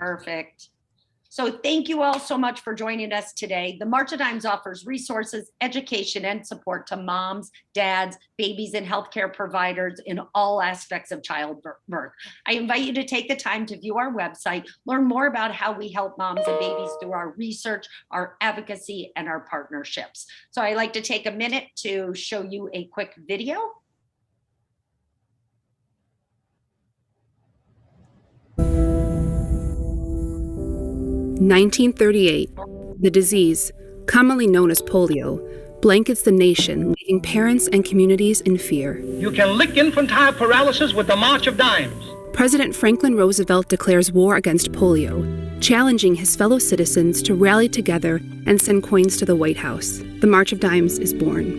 Perfect. So thank you all so much for joining us today. The March of Dimes offers resources, education, and support to moms, dads, babies, and healthcare providers in all aspects of childbirth. I invite you to take the time to view our website, learn more about how we help moms and babies through our research, our advocacy, and our partnerships. So I'd like to take a minute to show you a quick video. 1938, the disease, commonly known as polio, blankets the nation, leaving parents and communities in fear. You can lick infantile paralysis with the March of Dimes. President Franklin Roosevelt declares war against polio, challenging his fellow citizens to rally together and send coins to the White House. The March of Dimes is born.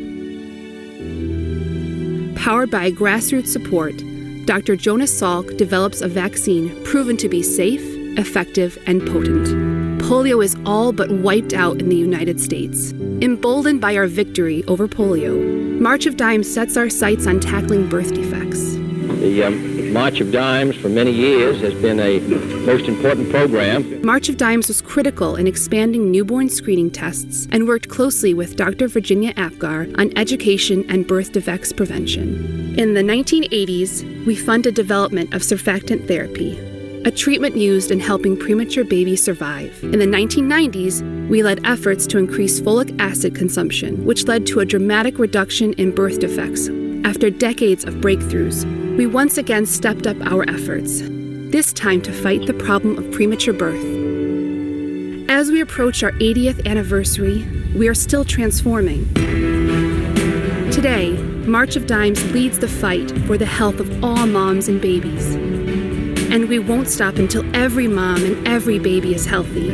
Powered by grassroots support, Dr. Jonas Salk develops a vaccine proven to be safe, effective, and potent. Polio is all but wiped out in the United States. Emboldened by our victory over polio, March of Dimes sets our sights on tackling birth defects. The March of Dimes for many years has been a most important program. March of Dimes was critical in expanding newborn screening tests and worked closely with Dr. Virginia Apgar on education and birth defects prevention. In the 1980s, we funded development of surfactant therapy, a treatment used in helping premature babies survive. In the 1990s, we led efforts to increase folic acid consumption, which led to a dramatic reduction in birth defects. After decades of breakthroughs, we once again stepped up our efforts, this time to fight the problem of premature birth. As we approach our 80th anniversary, we are still transforming. Today, March of Dimes leads the fight for the health of all moms and babies. And we won't stop until every mom and every baby is healthy.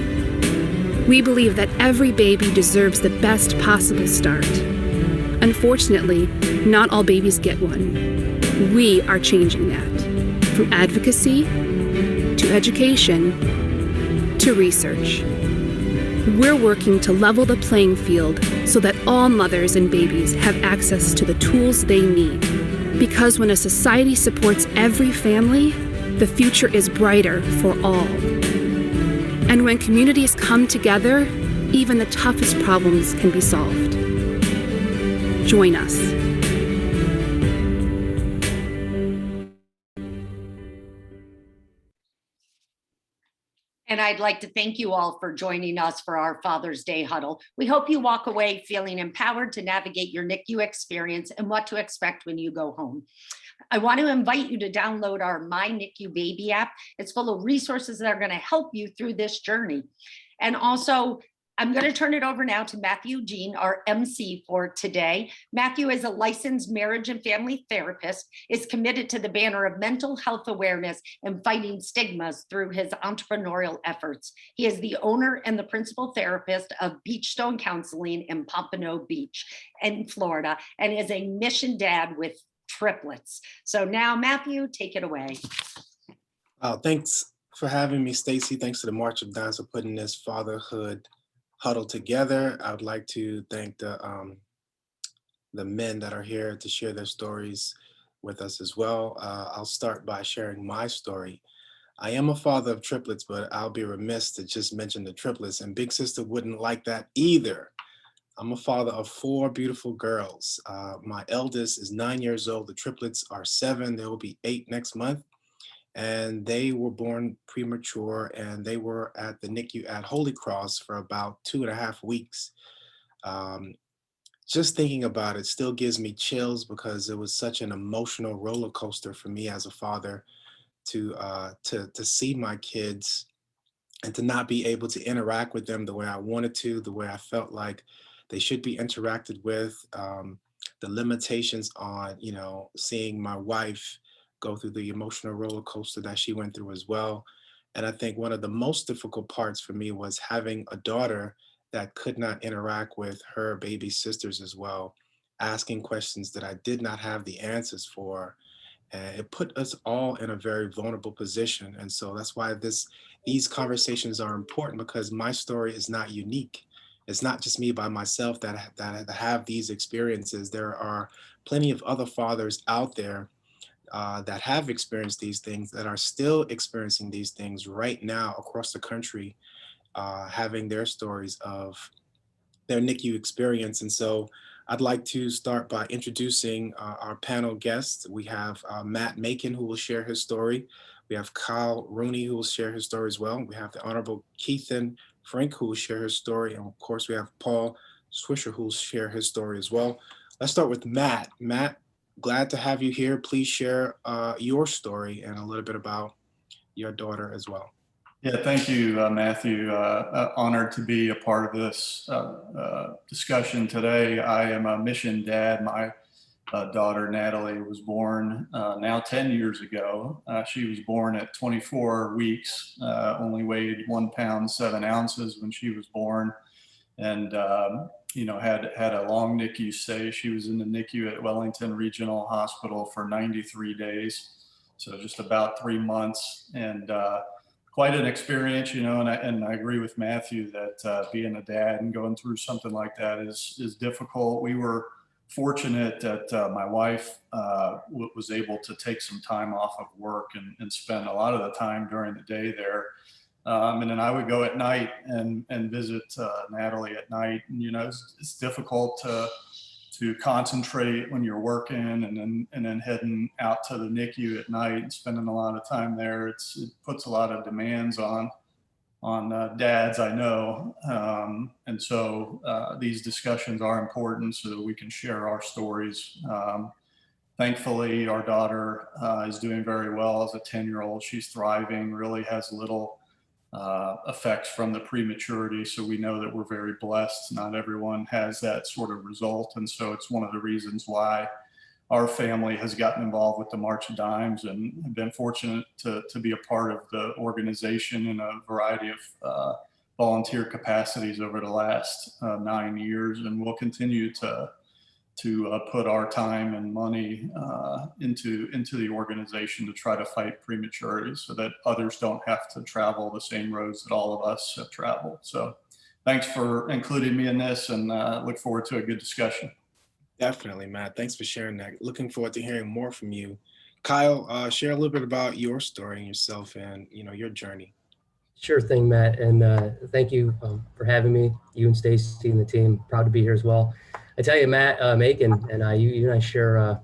We believe that every baby deserves the best possible start. Unfortunately, not all babies get one. We are changing that, from advocacy to education to research. We're working to level the playing field so that all mothers and babies have access to the tools they need. Because when a society supports every family, the future is brighter for all. And when communities come together, even the toughest problems can be solved. Join us. And I'd like to thank you all for joining us for our Father's Day Huddle. We hope you walk away feeling empowered to navigate your NICU experience and what to expect when you go home. I want to invite you to download our My NICU Baby app. It's full of resources that are going to help you through this journey. And also, I'm going to turn it over now to Matthew Jean, our MC for today. Matthew is a licensed marriage and family therapist, is committed to the banner of mental health awareness and fighting stigmas through his entrepreneurial efforts. He is the owner and the principal therapist of Beachstone Counseling in Pompano Beach in Florida, and is a mission dad with triplets. So now, Matthew, take it away. Thanks for having me, Stacy. Thanks to the March of Dimes for putting this fatherhood huddle together. I would like to thank the men that are here to share their stories with us as well. I'll start by sharing my story. I am a father of triplets, but I'll be remiss to just mention the triplets, and Big Sister wouldn't like that either. I'm a father of 4 beautiful girls. My eldest is 9 years old. The triplets are 7. They will be 8 next month. And they were born premature, and they were at the NICU at Holy Cross for about 2.5 weeks. Just thinking about it still gives me chills, because it was such an emotional roller coaster for me as a father to see my kids and to not be able to interact with them the way I wanted to, the way I felt like they should be interacted with. The limitations on, seeing my wife go through the emotional roller coaster that she went through as well. And I think one of the most difficult parts for me was having a daughter that could not interact with her baby sisters as well, asking questions that I did not have the answers for. And it put us all in a very vulnerable position. And so that's why these conversations are important, because my story is not unique. It's not just me by myself that have these experiences. There are plenty of other fathers out there that have experienced these things, that are still experiencing these things right now across the country, having their stories of their NICU experience. And so I'd like to start by introducing our panel guests. We have Matt Macon, who will share his story. We have Kyle Rooney, who will share his story as well. We have the Honorable Keithan Frank, who will share his story. And of course, we have Paul Swisher, who will share his story as well. Let's start with Matt. Matt, glad to have you here. Please share your story and a little bit about your daughter as well. Yeah, thank you, Matthew. Honored to be a part of this discussion today. I am a mission dad. My daughter, Natalie, was born now 10 years ago. She was born at 24 weeks, only weighed 1 pound, 7 ounces when she was born. And, had a long NICU stay. She was in the NICU at Wellington Regional Hospital for 93 days. So just about 3 months, and quite an experience, and I agree with Matthew that being a dad and going through something like that is difficult. We were fortunate that my wife was able to take some time off of work and spend a lot of the time during the day there. And then I would go at night and visit Natalie at night. And, it's difficult to concentrate when you're working and then heading out to the NICU at night and spending a lot of time there. It puts a lot of demands on dads, I know. And so these discussions are important so that we can share our stories. Thankfully, our daughter is doing very well as a 10-year-old. She's thriving, really has little effects from the prematurity. So we know that we're very blessed. Not everyone has that sort of result. And so it's one of the reasons why our family has gotten involved with the March of Dimes and have been fortunate to be a part of the organization in a variety of volunteer capacities over the last 9 years. And we'll continue to put our time and money into the organization to try to fight prematurity so that others don't have to travel the same roads that all of us have traveled. So thanks for including me in this, and look forward to a good discussion. Definitely, Matt. Thanks for sharing that. Looking forward to hearing more from you. Kyle, share a little bit about your story and yourself and your journey. Sure thing, Matt. And thank you for having me, you and Stacy and the team. Proud to be here as well. I tell you, Matt Macon and you and I share,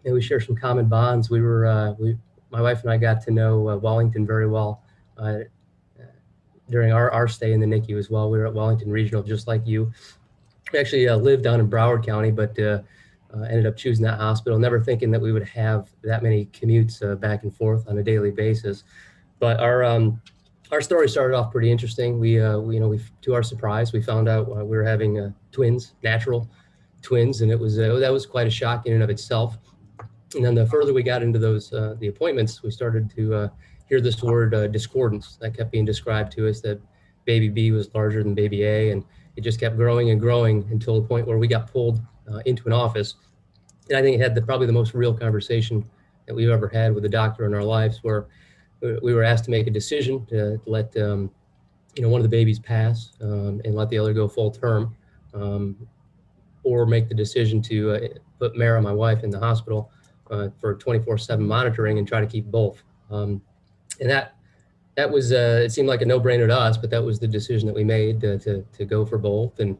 we share some common bonds. My wife and I got to know Wellington very well during our stay in the NICU as well. We were at Wellington Regional, just like you. We actually lived down in Broward County, but ended up choosing that hospital, never thinking that we would have that many commutes back and forth on a daily basis. But our story started off pretty interesting. We to our surprise, we found out we were having twins, natural twins, and that was quite a shock in and of itself. And then the further we got into those the appointments, we started to hear this word discordance that kept being described to us, that baby B was larger than baby A, and it just kept growing and growing until the point where we got pulled into an office. And I think it had probably the most real conversation that we've ever had with a doctor in our lives, where we were asked to make a decision to let one of the babies pass and let the other go full term, or make the decision to put Mara, my wife, in the hospital for 24/7 monitoring and try to keep both. And that was it seemed like a no-brainer to us, but that was the decision that we made to go for both. And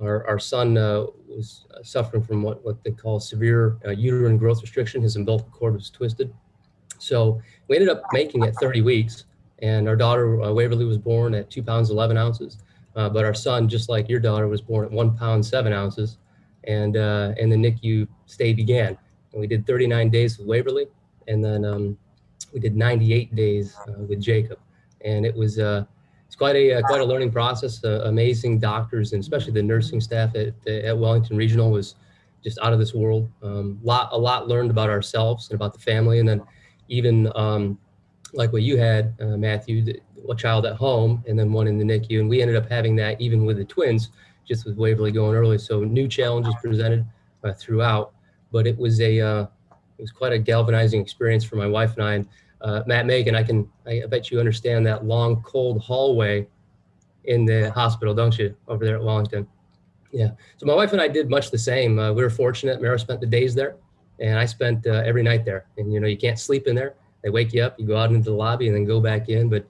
our son was suffering from what they call severe uterine growth restriction. His umbilical cord was twisted. So we ended up making it 30 weeks, and our daughter Waverly was born at 2 pounds 11 ounces. But our son, just like your daughter, was born at 1 pound 7 ounces, and the NICU stay began. And we did 39 days with Waverly, and then we did 98 days with Jacob. And it's quite a learning process. Amazing doctors, and especially the nursing staff at Wellington Regional was just out of this world. A lot learned about ourselves and about the family, and then even like what you had, Matthew, a child at home and then one in the NICU. And we ended up having that even with the twins, just with Waverly going early. So new challenges presented throughout, but it was quite a galvanizing experience for my wife and I. And Matt Macon, I bet you understand that long, cold hallway in the hospital, don't you, over there at Wellington? Yeah. So my wife and I did much the same. We were fortunate. Mara spent the days there. And I spent every night there. And, you can't sleep in there. They wake you up, you go out into the lobby and then go back in. But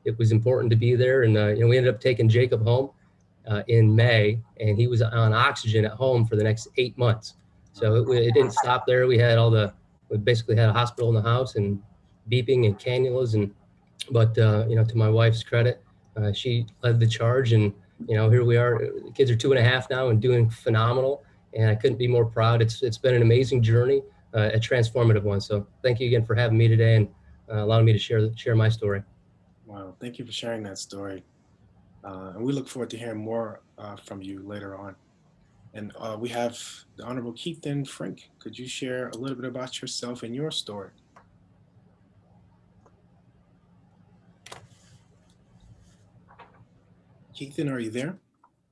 it was important to be there. And, we ended up taking Jacob home in May, and he was on oxygen at home for the next 8 months. So it didn't stop there. We basically had a hospital in the house and beeping and cannulas. But to my wife's credit, she led the charge, and, here we are. The kids are 2.5 now and doing phenomenal. And I couldn't be more proud. It's been an amazing journey, a transformative one. So thank you again for having me today and allowing me to share my story. Wow, thank you for sharing that story. And we look forward to hearing more from you later on. And we have the Honorable Keithan Frank. Could you share a little bit about yourself and your story? Keithan, are you there?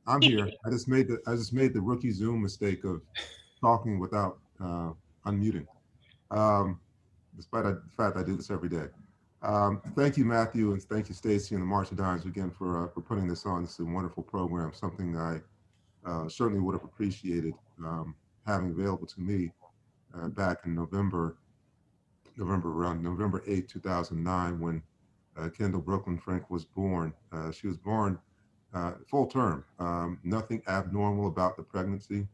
I'm here. I just made the rookie Zoom mistake of talking without unmuting. Despite the fact I do this every day. Thank you, Matthew, and thank you, Stacy, and the March of Dimes again for putting this on. This is a wonderful program, something I certainly would have appreciated having available to me back in November around November 8, 2009, when Kendall Brooklyn Frank was born. She was born full term. Nothing abnormal about the pregnancy.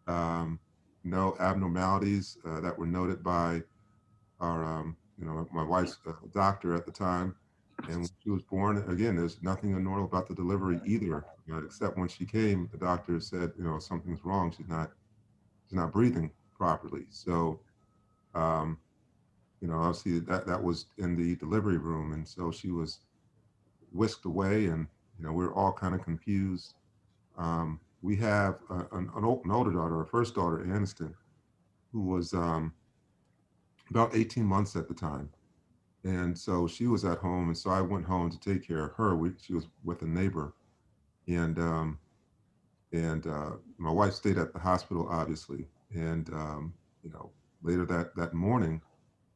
No abnormalities that were noted by our, my wife's doctor at the time. And when she was born, again, there's nothing abnormal about the delivery either, except when she came, the doctor said, something's wrong. She's not breathing properly. So, obviously that was in the delivery room. And so she was whisked away, and, we were all kind of confused. We have an older daughter, our first daughter, Aniston, who was about 18 months at the time. And so she was at home. And so I went home to take care of her. She was with a neighbor. And my wife stayed at the hospital, obviously. And, later that morning,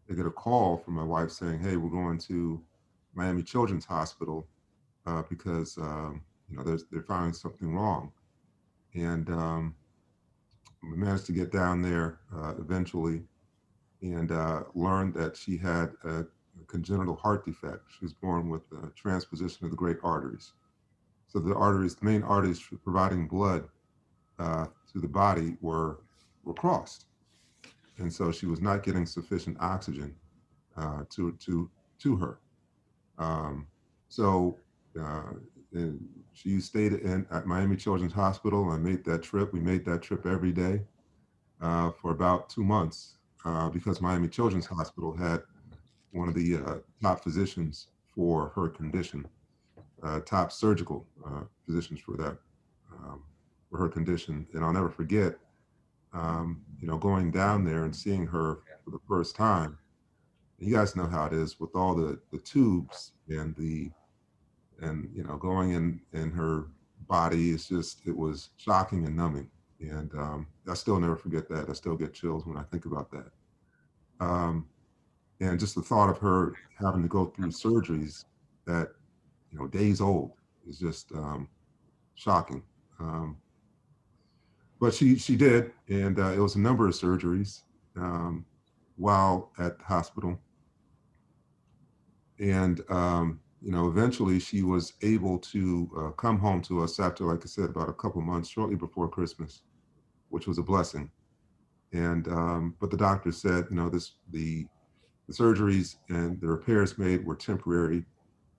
I get a call from my wife saying, hey, we're going to Miami Children's Hospital because, they're finding something wrong. And we managed to get down there eventually, and learned that she had a congenital heart defect. She was born with a transposition of the great arteries. So the main arteries for providing blood to the body were crossed. And so she was not getting sufficient oxygen to her. She stayed at Miami Children's Hospital. I made that trip. We made that trip every day for about 2 months because Miami Children's Hospital had one of the top physicians for her condition, top surgical physicians for her condition. And I'll never forget, going down there and seeing her for the first time. You guys know how it is with all the tubes and going in her body. It was shocking and numbing. And I still never forget that. I still get chills when I think about that. And just the thought of her having to go through surgeries that, days old is just shocking. But she did, and it was a number of surgeries while at the hospital. And, eventually she was able to come home to us after, like I said, about a couple months, shortly before Christmas, which was a blessing. And, but the doctor said, the surgeries and the repairs made were temporary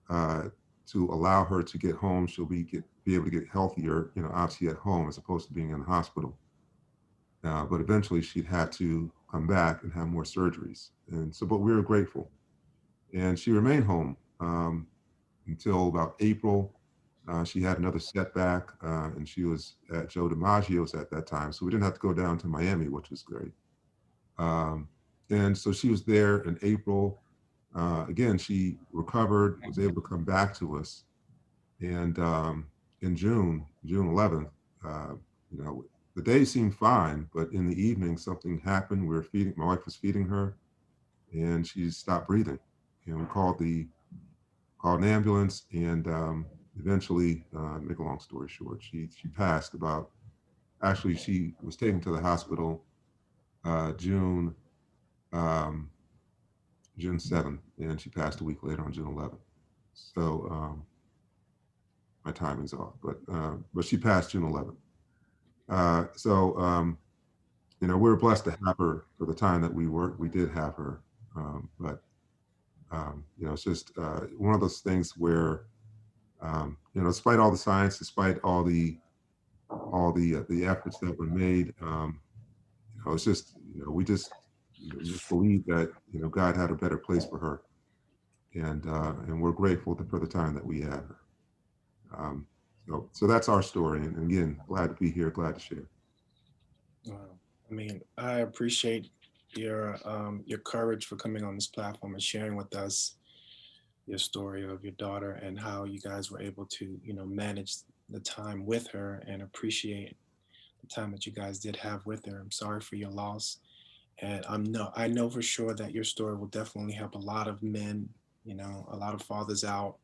to allow her to get home. She'll be able to get healthier, obviously at home as opposed to being in the hospital. But eventually she'd had to come back and have more surgeries. And so, but we were grateful. And she remained home until about April. She had another setback, and she was at Joe DiMaggio's at that time. So we didn't have to go down to Miami, which was great. And so she was there in April. Again, she recovered, was able to come back to us. And in June 11th, the day seemed fine, but in the evening, something happened. My wife was feeding her, and she stopped breathing. And we called an ambulance, and eventually, make a long story short, she passed she was taken to the hospital June June 7th, and she passed a week later on June 11th. So my timing's off, but she passed June 11th. You know, we were blessed to have her for the time that we did have her. You know, it's just one of those things where, you know, despite all the science, despite all the efforts that were made, you know, it's just, you know, we just believe that, you know, God had a better place for her, and we're grateful for the time that we had her. So that's our story, and again, glad to be here, glad to share. Wow. I mean, I appreciate your courage for coming on this platform and sharing with us your story of your daughter and how you guys were able to, you know, manage the time with her and appreciate the time that you guys did have with her. I'm sorry for your loss. And I know for sure that your story will definitely help a lot of men, you know, a lot of fathers out,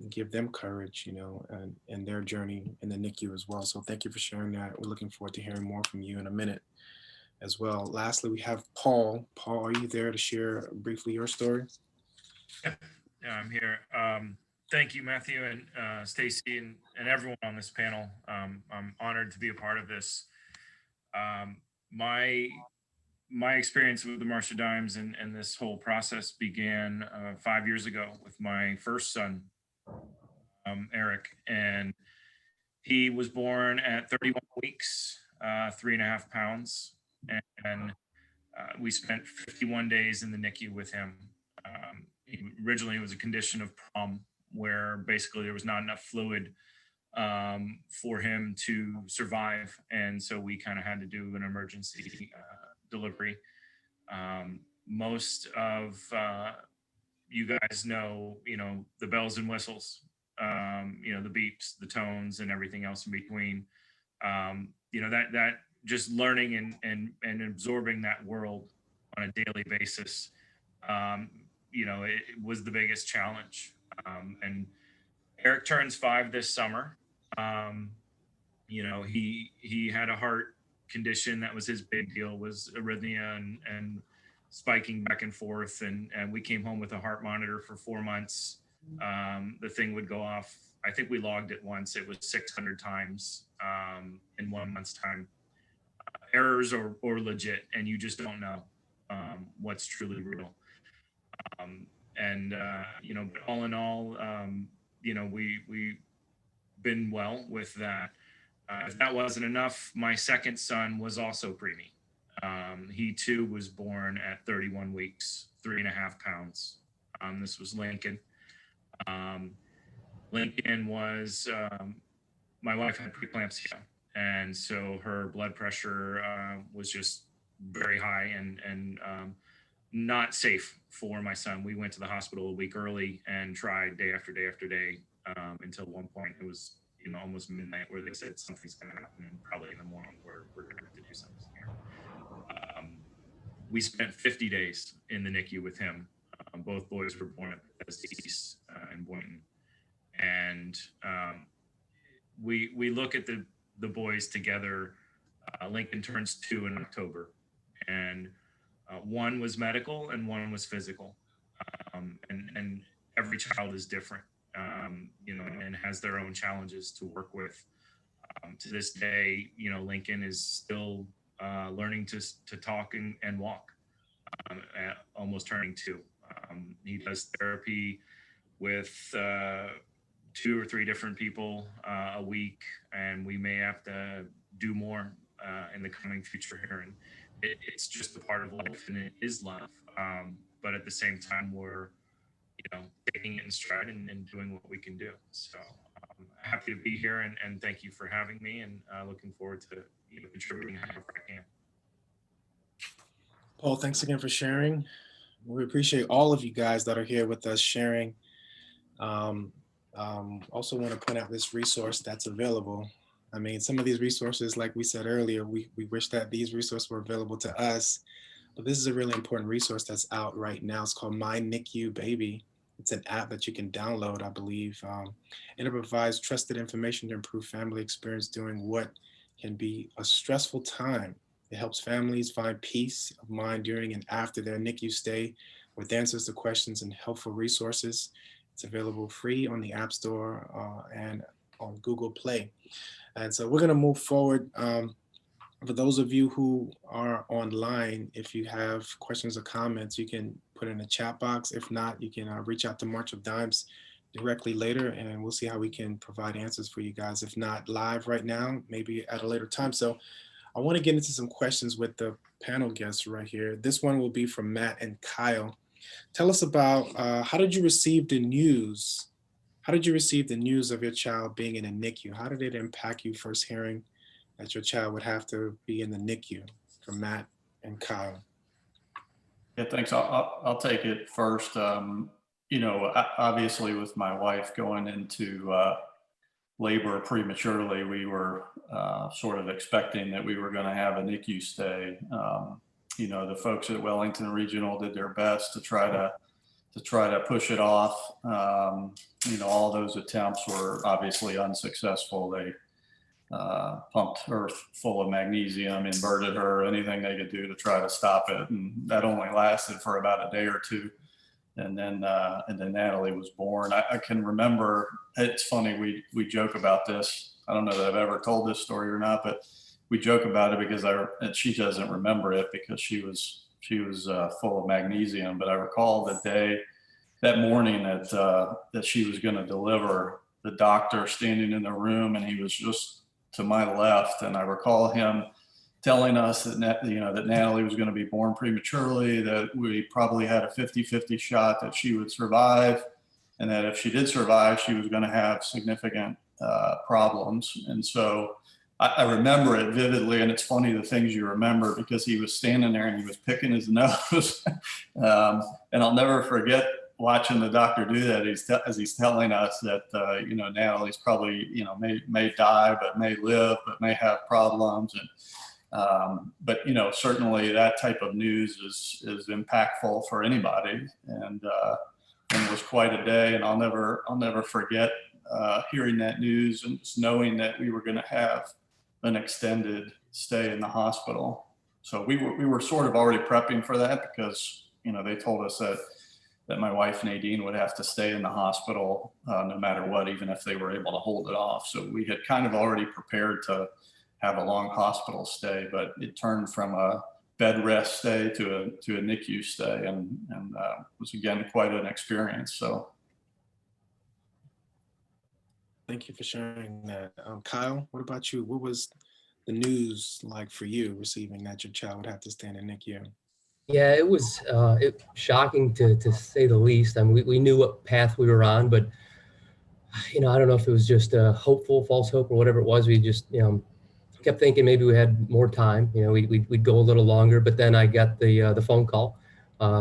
give them courage, you know, and their journey in the NICU as well. So thank you for sharing that. We're looking forward to hearing more from you in a minute as well. Lastly, we have Paul. Paul, are you there to share briefly your story? Yeah, I'm here. Thank you, Matthew and Stacy and everyone on this panel. I'm honored to be a part of this. My experience with the March of Dimes and this whole process began 5 years ago with my first son, Eric, and he was born at 31 weeks, 3.5 pounds, and we spent 51 days in the NICU with him. Originally, it was a condition of PROM, where basically there was not enough fluid for him to survive, and so we kind of had to do an emergency delivery. Most of you guys know, you know, the bells and whistles, you know, the beeps, the tones, and everything else in between. You know, that just learning and absorbing that world on a daily basis, you know, it was the biggest challenge. And Eric turns 5 this summer. You know, he had a heart condition that was his big deal, was arrhythmia and spiking back and forth. And we came home with a heart monitor for 4 months. The thing would go off. I think we logged it once. It was 600 times in 1 month's time. Errors or legit, and you just don't know what's truly real. You know, but all in all, you know, we've been well with that. If that wasn't enough, my second son was also preemie. He too was born at 31 weeks, 3.5 pounds. This was Lincoln. Lincoln was, my wife had preeclampsia, and so her blood pressure was just very high and not safe for my son. We went to the hospital a week early and tried day after day after day until one point it was, you know, almost midnight, where they said something's going to happen, and probably in the morning we're going to have to do something here. We spent 50 days in the NICU with him. Both boys were born at Bethesda East in Boynton, and we look at the boys together. Lincoln turns 2 in October, and one was medical and one was physical, and every child is different, you know, and has their own challenges to work with. To this day, you know, Lincoln is still learning to talk and walk, at almost turning 2. He does therapy with 2 or 3 different people a week, and we may have to do more in the coming future here. And it's just a part of life, and it is life. But at the same time, we're, you know, taking it in stride and doing what we can do. So happy to be here, and thank you for having me, and looking forward to, you know, contributing however I can. Paul, thanks again for sharing. We appreciate all of you guys that are here with us sharing. Also want to point out this resource that's available. I mean, some of these resources, like we said earlier, we wish that these resources were available to us, but this is a really important resource that's out right now. It's called My NICU Baby. It's an app that you can download, I believe, and it provides trusted information to improve family experience during what can be a stressful time. It helps families find peace of mind during and after their NICU stay with answers to questions and helpful resources. It's available free on the App Store and on Google Play. And so we're going to move forward. For those of you who are online, if you have questions or comments, you can put in the chat box. If not, you can reach out to March of Dimes directly later, and we'll see how we can provide answers for you guys. If not live right now, maybe at a later time. So I want to get into some questions with the panel guests right here. This one will be from Matt and Kyle. Tell us about how did you receive the news? How did you receive the news of your child being in a NICU? How did it impact you first hearing that your child would have to be in the NICU? From Matt and Kyle. Yeah, thanks. I'll take it first. You know, obviously with my wife going into labor prematurely, we were sort of expecting that we were going to have a NICU stay. You know, the folks at Wellington Regional did their best to try to push it off. You know, all those attempts were obviously unsuccessful. They pumped her full of magnesium, inverted her, anything they could do to try to stop it. And that only lasted for about a day or two. And then Natalie was born. I can remember, it's funny, we joke about this. I don't know that I've ever told this story or not, but we joke about it because and she doesn't remember it because she was full of magnesium. But I recall that morning that she was going to deliver, the doctor standing in the room, and he was just to my left. And I recall him telling us that Natalie was going to be born prematurely, that we probably had a 50-50 shot that she would survive, and that if she did survive, she was going to have significant problems. And so I remember it vividly, and it's funny the things you remember because he was standing there and he was picking his nose. And I'll never forget watching the doctor do that as he's telling us that, you know, Natalie's probably, you know, may die, but may live, but may have problems. And, but, you know, certainly that type of news is impactful for anybody. And it was quite a day. And I'll never forget hearing that news and just knowing that we were going to have an extended stay in the hospital. So we were sort of already prepping for that because, you know, they told us that my wife Nadine would have to stay in the hospital no matter what, even if they were able to hold it off. So we had kind of already prepared to have a long hospital stay, but it turned from a bed rest stay to a NICU stay, and was again quite an experience. So. Thank you for sharing that. Kyle, what about you? What was the news like for you receiving that your child would have to stay in a NICU? Yeah, it was shocking to say the least. I mean, we knew what path we were on, but, you know, I don't know if it was just a false hope or whatever it was. We just, you know, kept thinking maybe we had more time. You know, we'd go a little longer, but then I got the phone call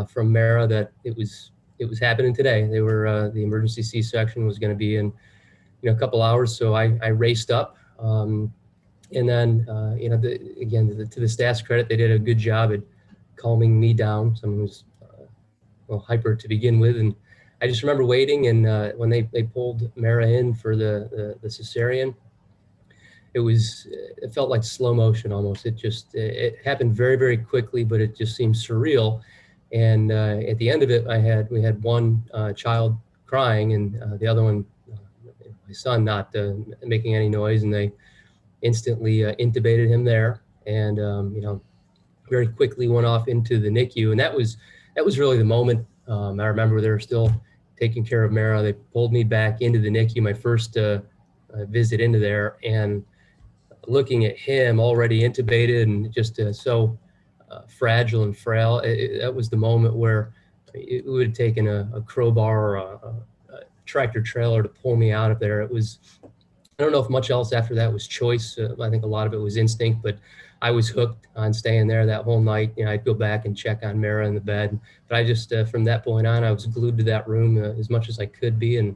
from Mara that it was happening today. They were the emergency C-section was going to be in, you know, a couple hours. So I raced up, and then you know, to the staff's credit, they did a good job at calming me down. Someone was well hyper to begin with, and I just remember waiting. And when they pulled Mara in for the cesarean, it felt like slow motion almost. It happened very, very quickly, but it just seemed surreal. And at the end of it, we had one child crying, and the other one, my son, not making any noise, and they instantly intubated him there, and you know, very quickly went off into the NICU. And that was really the moment. I remember they were still taking care of Mara. They pulled me back into the NICU, my first visit into there, and looking at him already intubated and just so fragile and frail. That was the moment where it would have taken a crowbar or a tractor trailer to pull me out of there. It was, I don't know if much else after that was choice. I think a lot of it was instinct, but I was hooked on staying there that whole night. You know, I'd go back and check on Mara in the bed, but I just, from that point on, I was glued to that room as much as I could be. And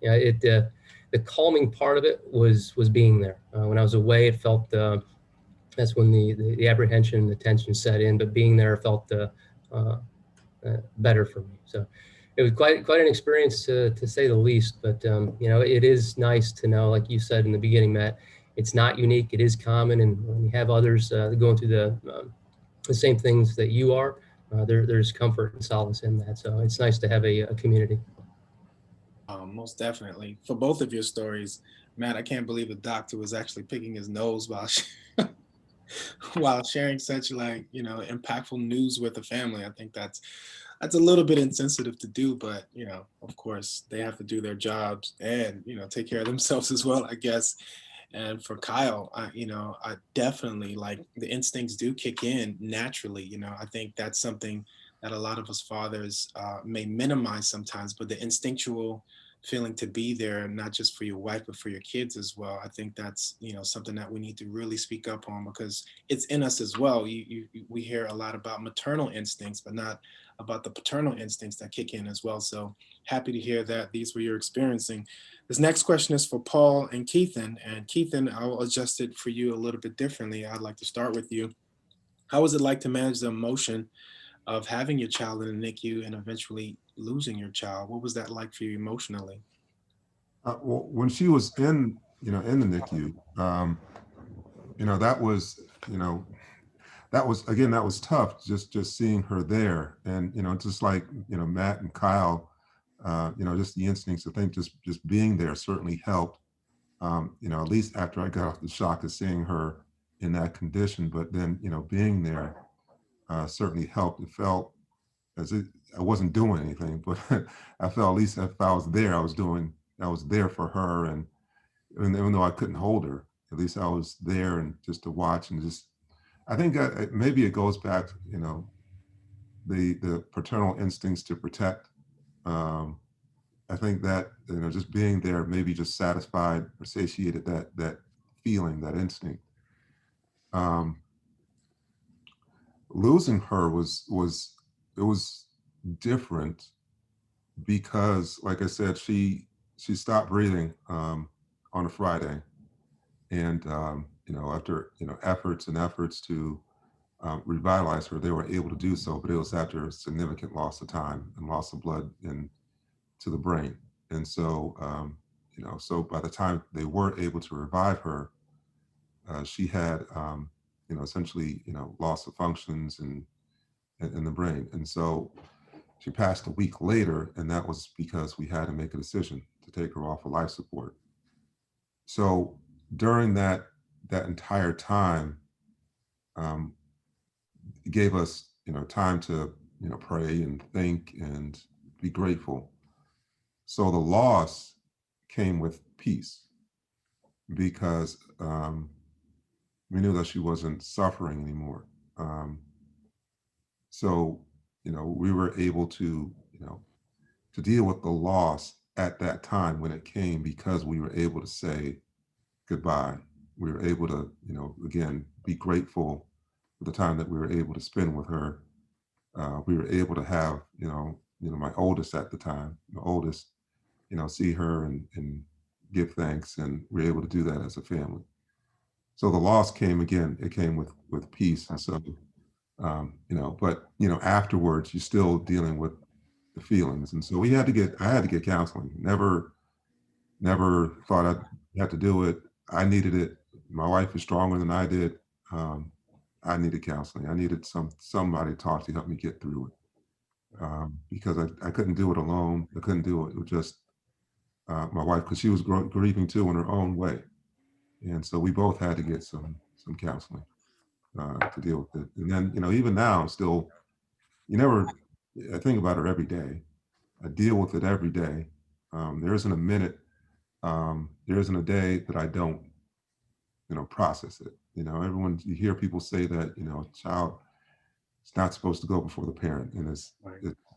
you know, the calming part of it was being there. When I was away, it felt, that's when the apprehension and the tension set in, but being there felt better for me. So it was quite an experience to say the least. But you know, it is nice to know, like you said in the beginning, Matt, it's not unique. It is common, and when you have others going through the same things that you are, there's comfort and solace in that. So it's nice to have a community. Most definitely. For both of your stories, Matt, I can't believe the doctor was actually picking his nose while while sharing such impactful news with the family. I think that's a little bit insensitive to do, but of course they have to do their jobs and take care of themselves as well, I guess. And for Kyle, I definitely, like, the instincts do kick in naturally. I think that's something that a lot of us fathers may minimize sometimes, but the instinctual feeling to be there, not just for your wife, but for your kids as well. I think that's, something that we need to really speak up on, because it's in us as well. We hear a lot about maternal instincts, but not about the paternal instincts that kick in as well. So happy to hear that these were your experiencing. This next question is for Paul and Keithan. And Keithan, I'll adjust it for you a little bit differently. I'd like to start with you. How was it like to manage the emotion of having your child in the NICU and eventually losing your child? What was that like for you emotionally? Well, when she was in the NICU, that was, that was tough. Just seeing her there, and just like Matt and Kyle, just the instincts. I think just being there certainly helped. At least after I got off the shock of seeing her in that condition, but then being there certainly helped. It felt as if I wasn't doing anything, but I felt, at least if I was there, I was there for her, and even though I couldn't hold her, at least I was there and just to watch and just. I think maybe it goes back, the paternal instincts to protect. Um, I think that just being there maybe just satisfied or satiated that feeling, that instinct. Um, Losing her was different because, like I said, she stopped breathing on a Friday, and after efforts and efforts to revitalize her, they were able to do so, but it was after a significant loss of time and loss of blood to the brain. And so, so by the time they were able to revive her, she had, essentially, loss of functions in the brain. And so she passed a week later, and that was because we had to make a decision to take her off of life support. So during that entire time, um, it gave us, time to, pray and think and be grateful. So the loss came with peace because we knew that she wasn't suffering anymore. So, we were able to, to deal with the loss at that time when it came, because we were able to say goodbye. We were able to, again, be grateful for the time that we were able to spend with her. We were able to have, my oldest at the time, the oldest, see her and give thanks, and we were able to do that as a family. So the loss came again. It came with peace, and so but afterwards, you're still dealing with the feelings, and so I had to get counseling. Never thought I'd have to do it. I needed it. My wife is stronger than I did. I needed counseling. I needed somebody to talk to help me get through it, because I couldn't do it alone. I couldn't do it with just my wife, because she was grieving too in her own way, and so we both had to get some counseling to deal with it. And then even now, still, I think about her every day. I deal with it every day. There isn't a minute, there isn't a day that I don't process it. Everyone, you hear people say that a child is not supposed to go before the parent, and it's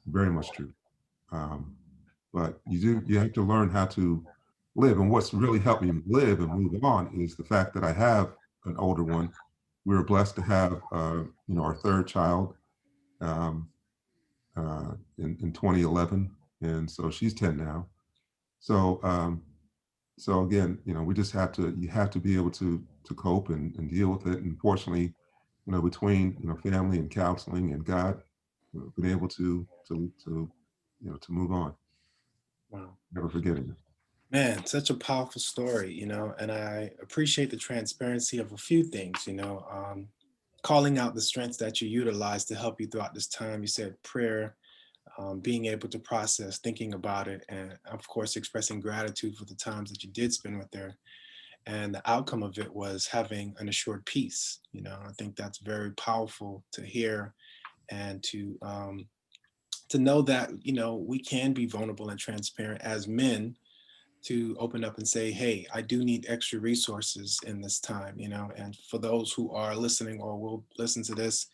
very much true. Um, but you have to learn how to live. And what's really helped me live and move on is the fact that I have an older one. We were blessed to have our third child um, in 2011, and so she's 10 now. So so again, we just have to you have to be able to cope and deal with it. And fortunately, between family and counseling and God, been able to to move on. Wow. Never forgetting it. Man, such a powerful story, and I appreciate the transparency of a few things, calling out the strengths that you utilized to help you throughout this time. You said prayer, being able to process, thinking about it, and of course, expressing gratitude for the times that you did spend with her. And the outcome of it was having an assured peace. I think that's very powerful to hear and to know that we can be vulnerable and transparent as men to open up and say, hey, I do need extra resources in this time, and for those who are listening or will listen to this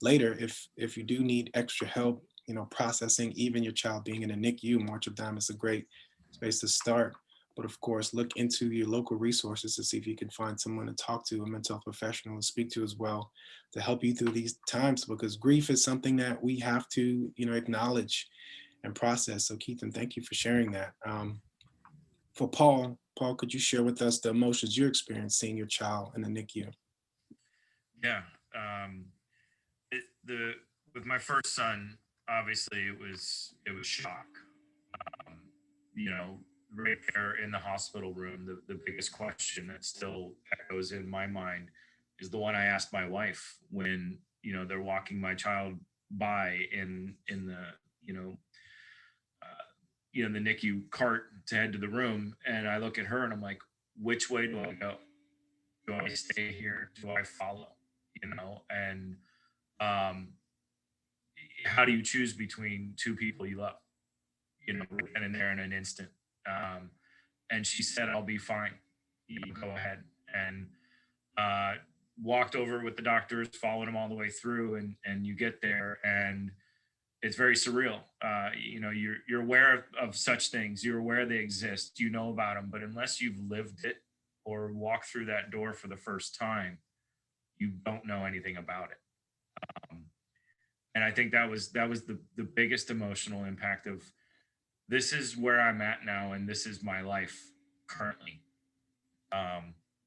later, if you do need extra help, processing even your child being in a NICU, March of Dimes is a great space to start. But of course, look into your local resources to see if you can find someone to talk to, a mental health professional to speak to as well, to help you through these times, because grief is something that we have to, acknowledge and process. So Keithan, thank you for sharing that. For Paul, could you share with us the emotions you experienced seeing your child in the NICU? Yeah. The with my first son, obviously it was shock. Um, you know, right there in the hospital room, the biggest question that still echoes in my mind is the one I asked my wife when, they're walking my child by in the, you know, the NICU cart to head to the room. And I look at her and I'm like, which way do I go? Do I stay here? Do I follow? And um, how do you choose between two people you love? Right then and there in an instant. Um, and she said, I'll be fine. You go ahead. And uh, walked over with the doctors, followed them all the way through, and you get there, and it's very surreal. You're aware of such things. You're aware they exist. You know about them, but unless you've lived it or walked through that door for the first time, you don't know anything about it. Um, and I think that was the biggest emotional impact of this is where I'm at now, and this is my life currently.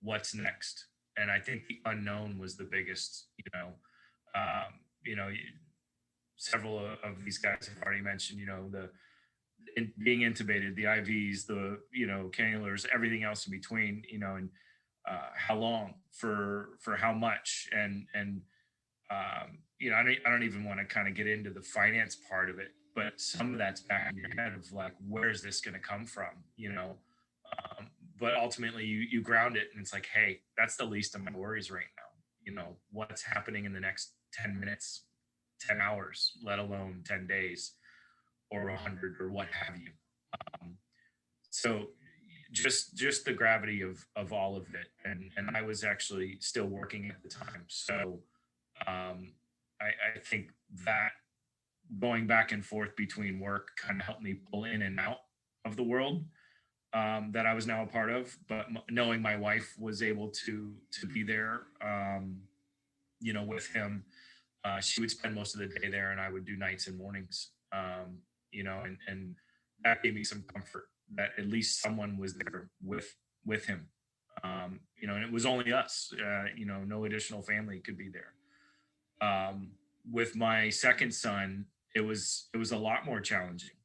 What's next? And I think the unknown was the biggest. Um, you know, several of these guys have already mentioned. Being intubated, the IVs, the cannulas, everything else in between. And how long for how much, and I don't even want to kind of get into the finance part of it, but some of that's back in your head of like, where's this going to come from? But ultimately you ground it and it's like, hey, that's the least of my worries right now. What's happening in the next 10 minutes, 10 hours, let alone 10 days or 100 or what have you. Um, so just the gravity of all of it. And I was actually still working at the time. So um, I think that going back and forth between work kind of helped me pull in and out of the world that I was now a part of. But knowing my wife was able to be there, with him, she would spend most of the day there, and I would do nights and mornings. And that gave me some comfort that at least someone was there with him. And it was only us. No additional family could be there. With my second son, it was a lot more challenging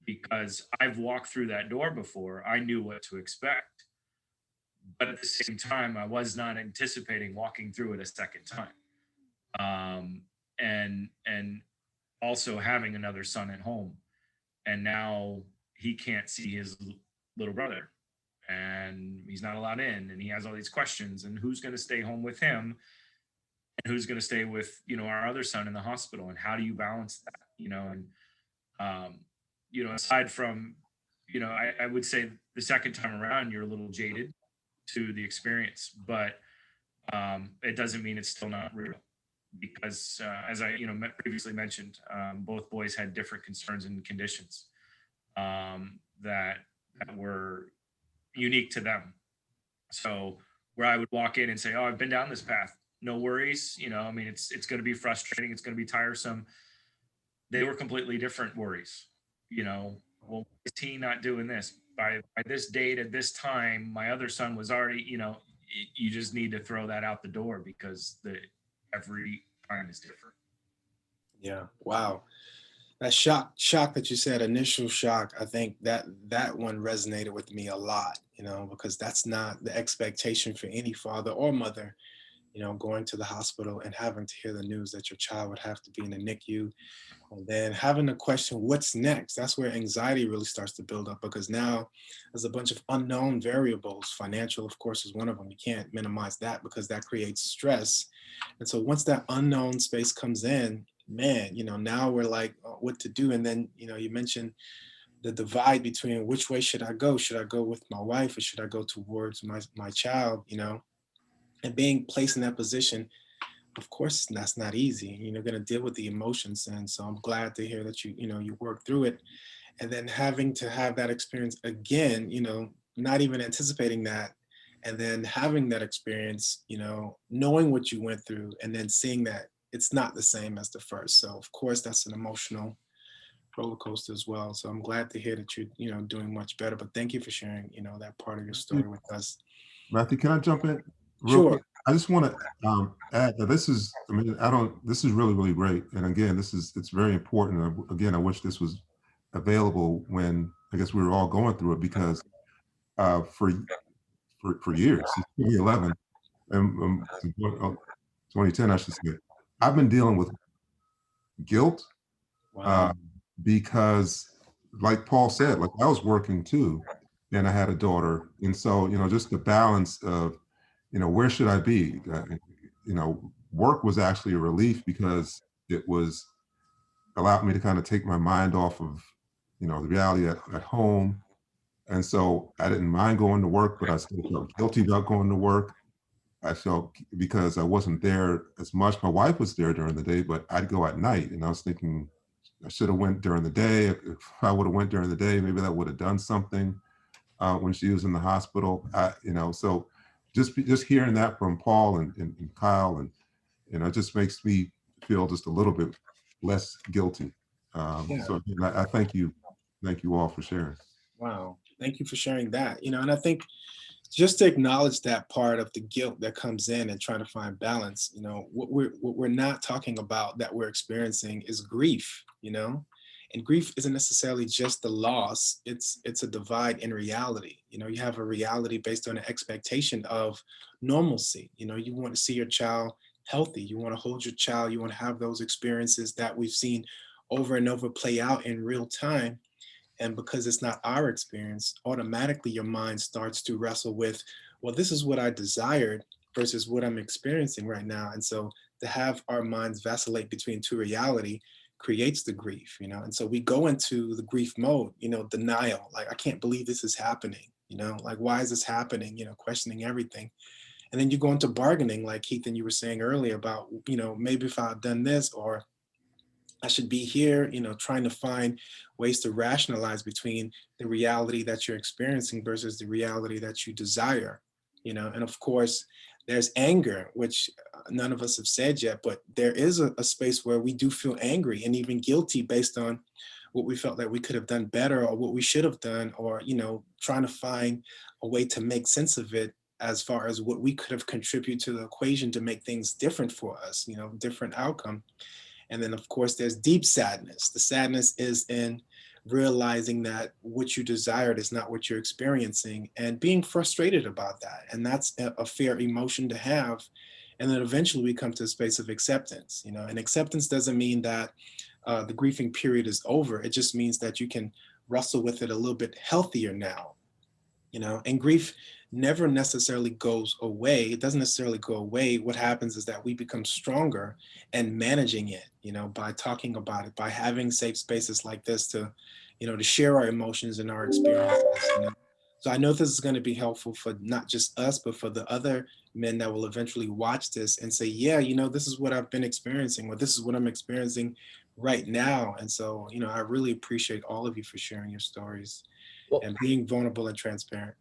because I've walked through that door before. I knew what to expect, but at the same time, I was not anticipating walking through it a second time. And also having another son at home, and now he can't see his little brother, and he's not allowed in, and he has all these questions, and who's going to stay home with him, and who's going to stay with our other son in the hospital, and how do you balance that? And aside from I would say the second time around you're a little jaded to the experience, but it doesn't mean it's still not real, because as I previously mentioned, both boys had different concerns and conditions that were unique to them. So where I would walk in and say, oh, I've been down this path, no worries, it's going to be frustrating, it's going to be tiresome. They were completely different worries. Well, is he not doing this by this date at this time? My other son was already, you just need to throw that out the door because every time is different. Yeah. Wow. That shock that you said, initial shock, I think that one resonated with me a lot, because that's not the expectation for any father or mother, going to the hospital and having to hear the news that your child would have to be in the NICU. And then having to question what's next. That's where anxiety really starts to build up, because now there's a bunch of unknown variables. Financial, of course, is one of them. You can't minimize that because that creates stress. And so once that unknown space comes in, man, now we're like, what to do? And then, you mentioned the divide between which way should I go? Should I go with my wife or should I go towards my child, and being placed in that position. Of course, that's not easy. You're going to deal with the emotions. And so I'm glad to hear that you work through it. And then having to have that experience again, not even anticipating that. And then having that experience, knowing what you went through and then seeing that it's not the same as the first. So of course, that's an emotional roller coaster as well. So I'm glad to hear that you're, doing much better. But thank you for sharing, that part of your story with us. Matthew, can I jump in real Sure. quick? I just want to add that this is, this is really, really great. And again, it's very important. Again, I wish this was available when I guess we were all going through it, because for years, since 2011 and 2010, I should say, I've been dealing with guilt. Wow. Because like Paul said, like I was working too, and I had a daughter. And so, just the balance of, where should I be? Work was actually a relief because it was allowed me to kind of take my mind off of, the reality at home. And so I didn't mind going to work, but I still felt guilty about going to work. I felt because I wasn't there as much. My wife was there during the day, but I'd go at night, and I was thinking, I should have went during the day. If I would have went during the day, maybe that would have done something when she was in the hospital. So just hearing that from Paul and Kyle, and it just makes me feel just a little bit less guilty. Yeah. So again, I thank you all for sharing. Wow. Thank you for sharing that. And I think just to acknowledge that part of the guilt that comes in and trying to find balance, what we're not talking about that we're experiencing is grief, and grief isn't necessarily just the loss. It's a divide in reality. You have a reality based on an expectation of normalcy. You want to see your child healthy. You want to hold your child. You want to have those experiences that we've seen over and over play out in real time. And because it's not our experience, automatically your mind starts to wrestle with, well, this is what I desired versus what I'm experiencing right now. And so to have our minds vacillate between two reality creates the grief, and so we go into the grief mode, denial, like, I can't believe this is happening, like, why is this happening, questioning everything. And then you go into bargaining, like Keith and you were saying earlier about, maybe if I had done this, or I should be here, trying to find ways to rationalize between the reality that you're experiencing versus the reality that you desire, and of course, there's anger, which none of us have said yet, but there is a space where we do feel angry and even guilty based on what we felt that we could have done better or what we should have done, or, trying to find a way to make sense of it as far as what we could have contributed to the equation to make things different for us, different outcome. And then, of course, there's deep sadness. The sadness is in realizing that what you desired is not what you're experiencing and being frustrated about that. And that's a fair emotion to have. And then eventually we come to a space of acceptance, and acceptance doesn't mean that the grieving period is over. It just means that you can wrestle with it a little bit healthier now, and grief never necessarily goes away. It doesn't necessarily go away. What happens is that we become stronger and managing it, by talking about it, by having safe spaces like this to, to share our emotions and our experiences. So I know this is going to be helpful for not just us, but for the other men that will eventually watch this and say, yeah, this is what I've been experiencing, or this is what I'm experiencing right now. And so, I really appreciate all of you for sharing your stories and being vulnerable and transparent.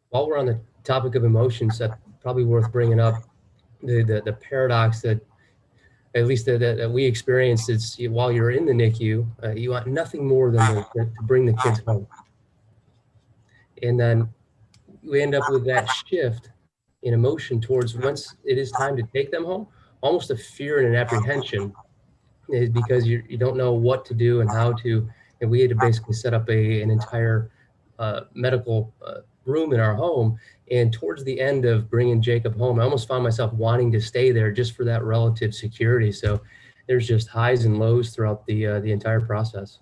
While we're on the topic of emotions, that's probably worth bringing up the paradox that, at least that we experienced, is while you're in the NICU, you want nothing more than to bring the kids home. And then we end up with that shift in emotion towards, once it is time to take them home, almost a fear and an apprehension is because you don't know what to do and how to. And we had to basically set up an entire medical room in our home. And towards the end of bringing Jacob home, I almost found myself wanting to stay there just for that relative security. So there's just highs and lows throughout the entire process.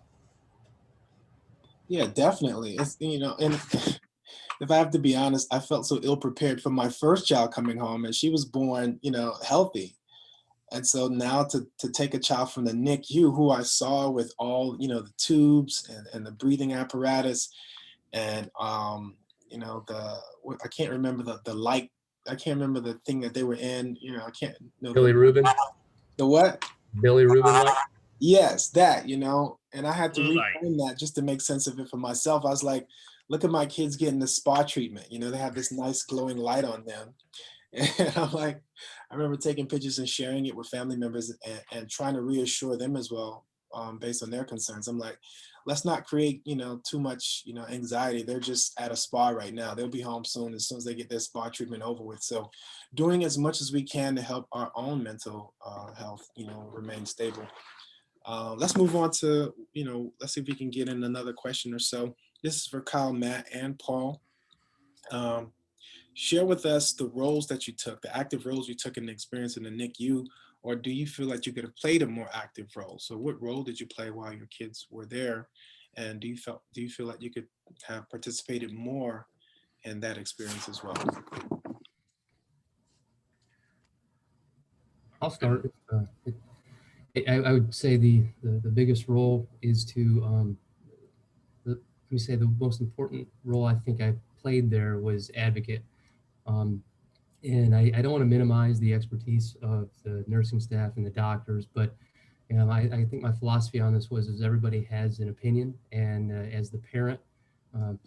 Yeah, definitely. It's, you know, and if I have to be honest, I felt so ill prepared for my first child coming home, and she was born, you know, healthy. And so now to take a child from the NICU, who I saw with all, you know, the tubes and the breathing apparatus, and you know, I can't remember the light, I can't remember the thing that they were in, you know, I can't know Billy Rubin. the what? Billy Rubin light. Yes, that, you know, and I had to Blue light. reframe that just to make sense of it for myself. I was like, look at my kids getting the spa treatment. You know, they have this nice glowing light on them. And I'm like, I remember taking pictures and sharing it with family members and trying to reassure them as well, based on their concerns. I'm like, let's not create, you know, too much, you know, anxiety. They're just at a spa right now. They'll be home soon as they get their spa treatment over with. So doing as much as we can to help our own mental health, you know, remain stable. Let's move on to, you know, let's see if we can get in another question or so. This is for Kyle, Matt, and Paul. Share with us the roles that you took, the active roles you took in the experience in the NICU, or do you feel like you could have played a more active role? So what role did you play while your kids were there? And do you feel like you could have participated more in that experience as well? I'll start. I would say the biggest role is to, let me say the most important role I think I played there was advocate. And I don't want to minimize the expertise of the nursing staff and the doctors, but you know, I think my philosophy on this was everybody has an opinion, and as the parent,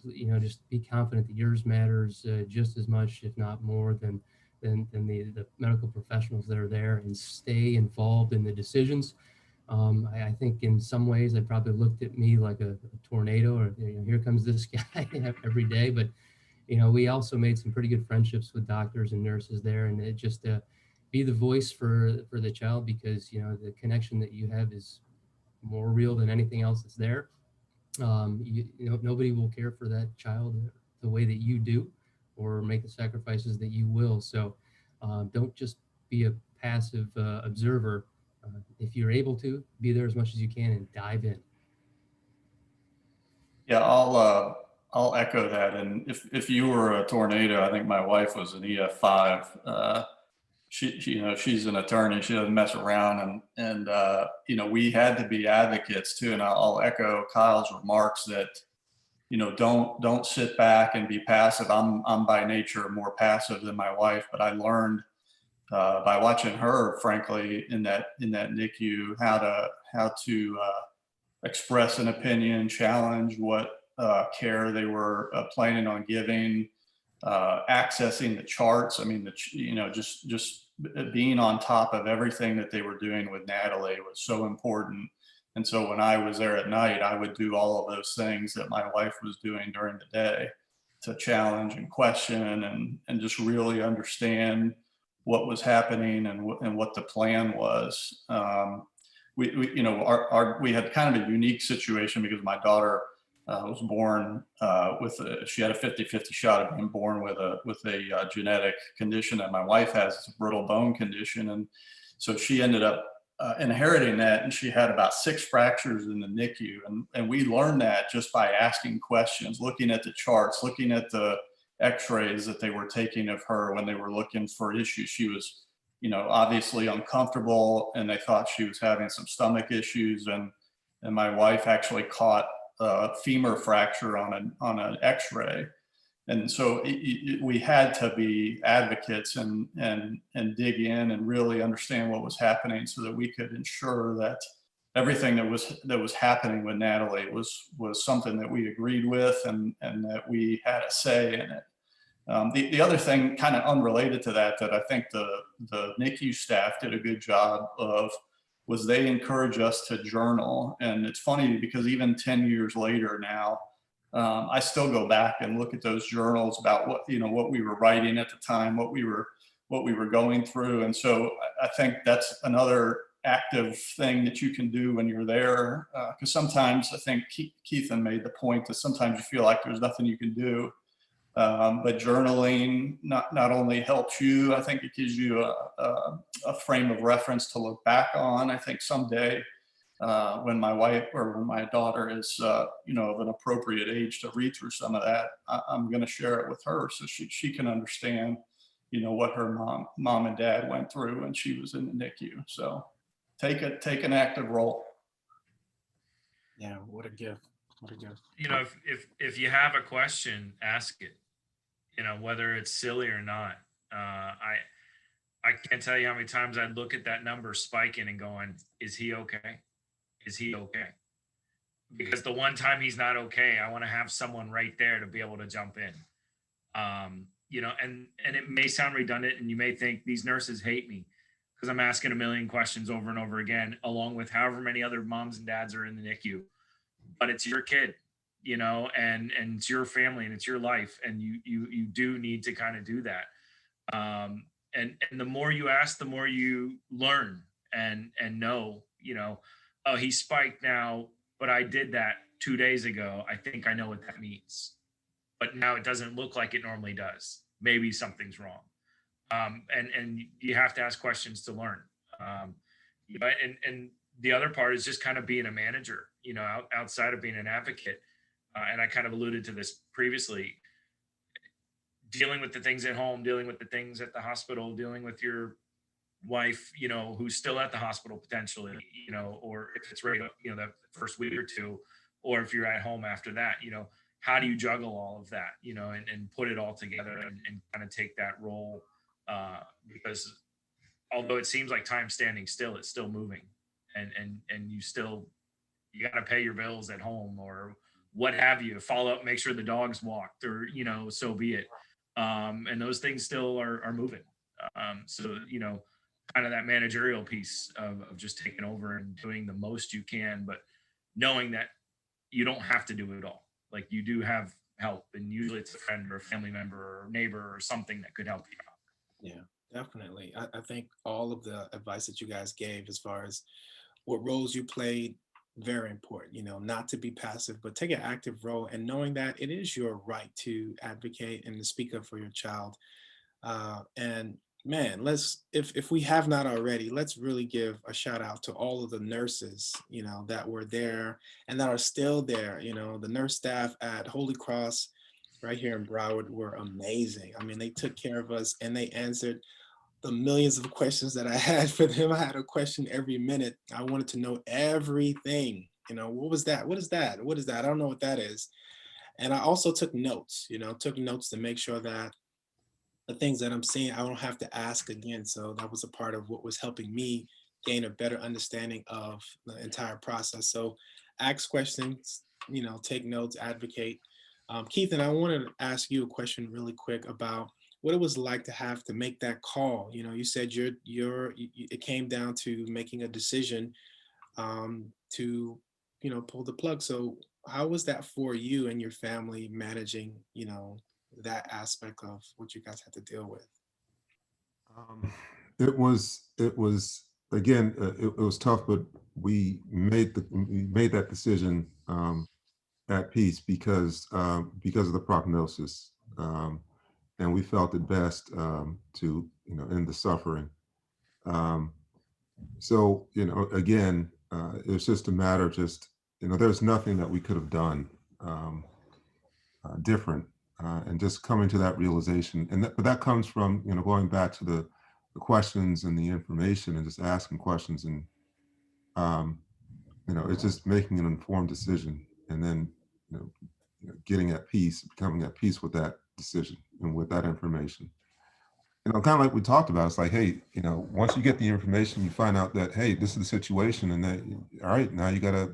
you know, just be confident that yours matters just as much, if not more, than the medical professionals that are there, and stay involved in the decisions. I think in some ways they probably looked at me like a tornado, or you know, here comes this guy every day. But you know, we also made some pretty good friendships with doctors and nurses there, and it just be the voice for the child, because you know the connection that you have is more real than anything else that's there. You know, nobody will care for that child the way that you do, or make the sacrifices that you will. So don't just be a passive observer. If you're able to, be there as much as you can and dive in. Yeah, I'll echo that. And if you were a tornado, I think my wife was an EF5. She you know, she's an attorney. She doesn't mess around, and you know, we had to be advocates too. And I'll echo Kyle's remarks that, you know, don't sit back and be passive. I'm by nature more passive than my wife, but I learned by watching her, frankly, in that NICU, how to express an opinion, challenge what care they were planning on giving, accessing the charts. I mean, you know, just being on top of everything that they were doing with Natalie was so important. And so when I was there at night, I would do all of those things that my wife was doing during the day to challenge and question and just really understand what was happening and what the plan was. We you know, we had kind of a unique situation because my daughter was born she had a 50-50 shot of being born with a genetic condition that my wife has. It's a brittle bone condition. And so she ended up inheriting that, and she had about 6 fractures in the NICU. And we learned that just by asking questions, looking at the charts, looking at the x-rays that they were taking of her when they were looking for issues. She was, you know, obviously uncomfortable, and they thought she was having some stomach issues. And my wife actually caught a femur fracture on an x-ray. And so we had to be advocates and dig in and really understand what was happening, so that we could ensure that everything that was happening with Natalie was something that we agreed with, and that we had a say in it. The other thing, kind of unrelated to that I think the NICU staff did a good job of, was they encourage us to journal. And it's funny because even 10 years later now, I still go back and look at those journals about what we were writing at the time, what we were going through. And so I think that's another active thing that you can do when you're there. Because sometimes I think Keithan made the point that sometimes you feel like there's nothing you can do. But journaling not only helps you, I think it gives you a frame of reference to look back on. I think someday when my wife or when my daughter is, you know, of an appropriate age to read through some of that, I'm going to share it with her so she can understand, you know, what her mom and dad went through when she was in the NICU. So take an active role. Yeah, what a gift. What a gift. You know, if you have a question, ask it. You know, whether it's silly or not. I can't tell you how many times I look at that number spiking and going, "Is he okay? Is he okay?" Because the one time he's not okay, I want to have someone right there to be able to jump in. You know, and it may sound redundant, and you may think these nurses hate me because I'm asking a million questions over and over again, along with however many other moms and dads are in the NICU. But it's your kid, you know, and it's your family and it's your life, and you do need to kind of do that. And the more you ask, the more you learn and know, you know, oh, he spiked now, but I did that 2 days ago. I think I know what that means, but now it doesn't look like it normally does. Maybe something's wrong. And you have to ask questions to learn. You know, and the other part is just kind of being a manager, you know, outside of being an advocate. And I kind of alluded to this previously, dealing with the things at home, dealing with the things at the hospital, dealing with your wife, you know, who's still at the hospital potentially, you know, or if it's right, you know, that first week or two, or if you're at home after that, you know, how do you juggle all of that, you know, and put it all together and kind of take that role? Because although it seems like time's standing still, it's still moving, and you got to pay your bills at home or what have you. Follow up, make sure the dog's walked, or you know, so be it. And those things still are moving. So you know, kind of that managerial piece of just taking over and doing the most you can, but knowing that you don't have to do it all. Like you do have help, and usually it's a friend or a family member or neighbor or something that could help you out. Yeah, definitely. I think all of the advice that you guys gave as far as what roles you played, very important, you know, not to be passive, but take an active role and knowing that it is your right to advocate and to speak up for your child. And man, let's, if we have not already, let's really give a shout out to all of the nurses, you know, that were there and that are still there. You know, the nurse staff at Holy Cross right here in Broward were amazing. I mean, they took care of us and they answered the millions of questions that I had for them. I had a question every minute. I wanted to know everything. You know, what was that? What is that? What is that? I don't know what that is. And I also took notes, you know, took notes to make sure that the things that I'm seeing, I don't have to ask again. So that was a part of what was helping me gain a better understanding of the entire process. So ask questions, you know, take notes, advocate. Keith, and I wanted to ask you a question really quick about what it was like to have to make that call. You know, you said it came down to making a decision to, you know, pull the plug. So how was that for you and your family managing, you know, that aspect of what you guys had to deal with? Um, it was again, it was tough, but we made that decision at peace because of the prognosis, and we felt it best to end the suffering. Um, so again, it's just a matter of just there's nothing that we could have done um, different, and just coming to that realization, but that comes from going back to the questions and the information and just asking questions and um, it's just making an informed decision and then you know, getting at peace, becoming at peace with that decision and with that information. Kind of like we talked about, it's like, hey, once you get the information, you find out that, hey, this is the situation, and that, all right, now you gotta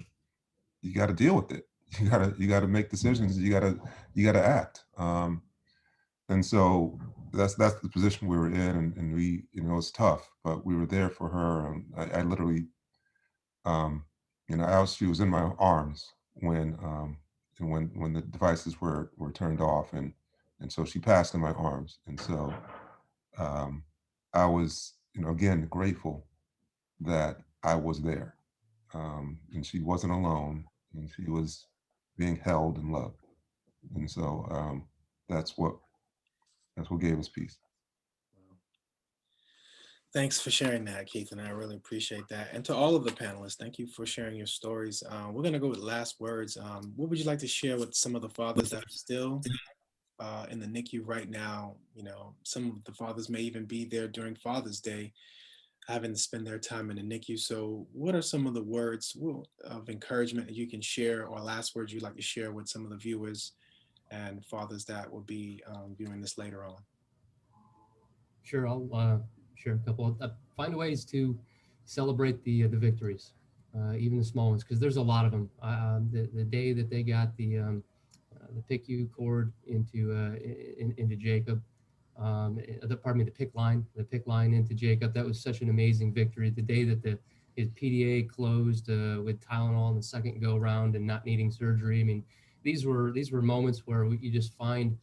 deal with it. You gotta make decisions. You gotta act. And so that's the position we were in, and we, it's tough, but we were there for her. And I literally, she was in my arms when the devices were turned off, and so she passed in my arms, and so I was, again, grateful that I was there. And she wasn't alone, and she was being held and loved. And so that's what gave us peace. Thanks for sharing that, Keith, and I really appreciate that. And to all of the panelists, thank you for sharing your stories. We're going to go with last words. What would you like to share with some of the fathers that are still in the NICU right now? You know, some of the fathers may even be there during Father's Day, having to spend their time in the NICU. So what are some of the words of encouragement that you can share, or last words you'd like to share with some of the viewers and fathers that will be viewing this later on? Sure, I'll share a couple. Find ways to celebrate the victories, even the small ones, because there's a lot of them. The day that they got the PICU cord into Jacob, the PIC line into Jacob, that was such an amazing victory. The day that his PDA closed with Tylenol in the second go round and not needing surgery. I mean, these were moments where you just find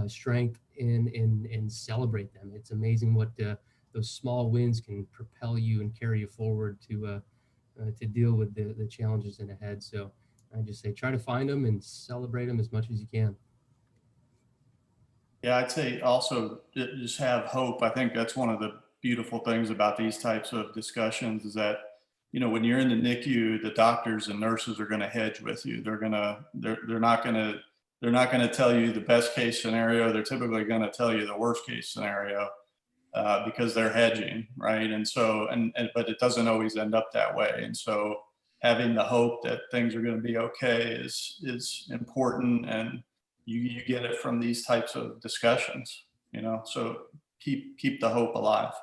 strength and celebrate them. It's amazing what those small wins can propel you and carry you forward to deal with the challenges in ahead. So I just say try to find them and celebrate them as much as you can. Yeah, I'd say also just have hope. I think that's one of the beautiful things about these types of discussions is that, you know, when you're in the NICU, the doctors and nurses are going to hedge with you. They're not going to tell you the best case scenario. They're typically going to tell you the worst case scenario because they're hedging, right? And so, but it doesn't always end up that way. And so, having the hope that things are going to be okay is important, and you get it from these types of discussions, you know. So keep the hope alive.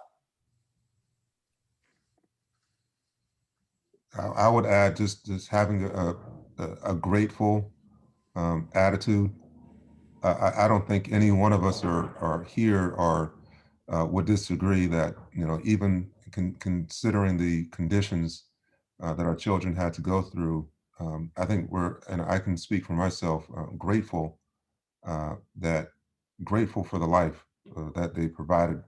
I would add just having a grateful attitude. I don't think any one of us are here or would disagree that, you know, even considering the conditions that our children had to go through, I think and I can speak for myself, grateful grateful for the life that they provided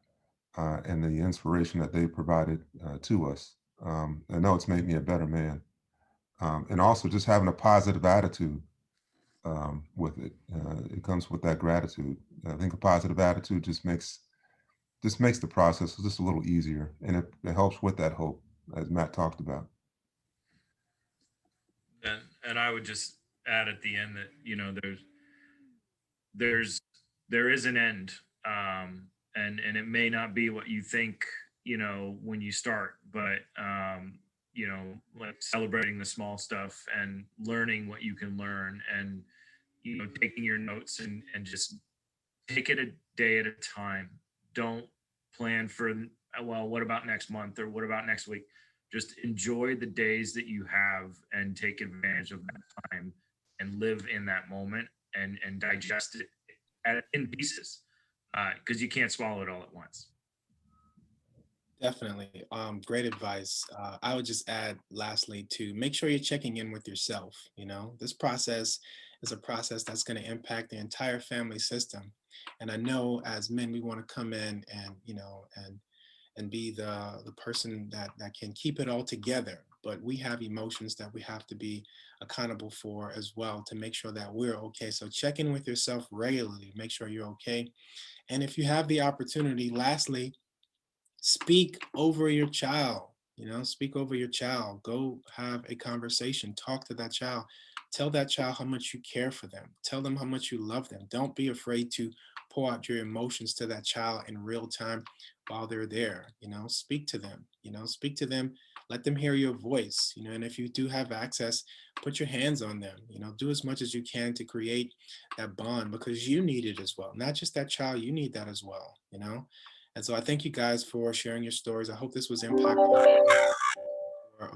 and the inspiration that they provided to us. I know it's made me a better man. And also just having a positive attitude with it. It comes with that gratitude. I think a positive attitude just makes the process just a little easier, and it helps with that hope, as Matt talked about. And I would just add at the end that, you know, there is an end, and it may not be what you think, you know, when you start, but you know, like celebrating the small stuff and learning what you can learn, and you know, taking your notes and just take it a day at a time. Don't plan for, well, what about next month or what about next week? Just enjoy the days that you have and take advantage of that time and live in that moment and digest it in pieces, because you can't swallow it all at once. Definitely. Great advice. I would just add lastly to make sure you're checking in with yourself. You know, this process is a process that's going to impact the entire family system. And I know as men, we want to come in and, you know, and be the person that can keep it all together. But we have emotions that we have to be accountable for as well to make sure that we're okay. So check in with yourself regularly, make sure you're okay. And if you have the opportunity, lastly, speak over your child. You know, speak over your child. Go have a conversation, talk to that child. Tell that child how much you care for them. Tell them how much you love them. Don't be afraid to pour out your emotions to that child in real time while they're there. You know, speak to them. You know, speak to them. Let them hear your voice. You know, and if you do have access, put your hands on them. You know, do as much as you can to create that bond, because you need it as well. Not just that child, you need that as well. You know, and so I thank you guys for sharing your stories. I hope this was impactful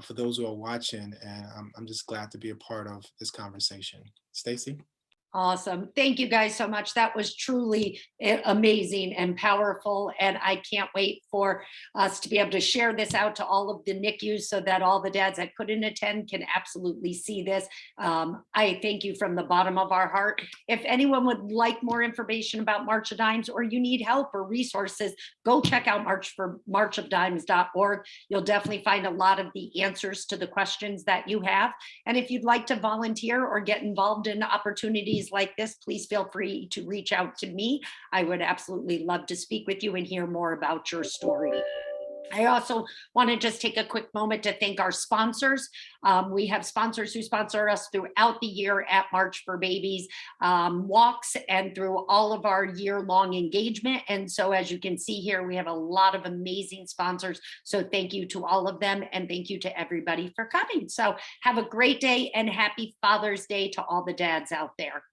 for those who are watching, and I'm just glad to be a part of this conversation. Stacy? Awesome. Thank you guys so much. That was truly amazing and powerful. And I can't wait for us to be able to share this out to all of the NICUs so that all the dads that couldn't attend can absolutely see this. I thank you from the bottom of our heart. If anyone would like more information about March of Dimes, or you need help or resources, go check out marchofdimes.org. You'll definitely find a lot of the answers to the questions that you have. And if you'd like to volunteer or get involved in opportunities like this, please feel free to reach out to me. I would absolutely love to speak with you and hear more about your story. I also want to just take a quick moment to thank our sponsors. We have sponsors who sponsor us throughout the year at March for Babies walks and through all of our year-long engagement. And so as you can see here, we have a lot of amazing sponsors. So thank you to all of them, and thank you to everybody for coming. So have a great day, and happy Father's Day to all the dads out there.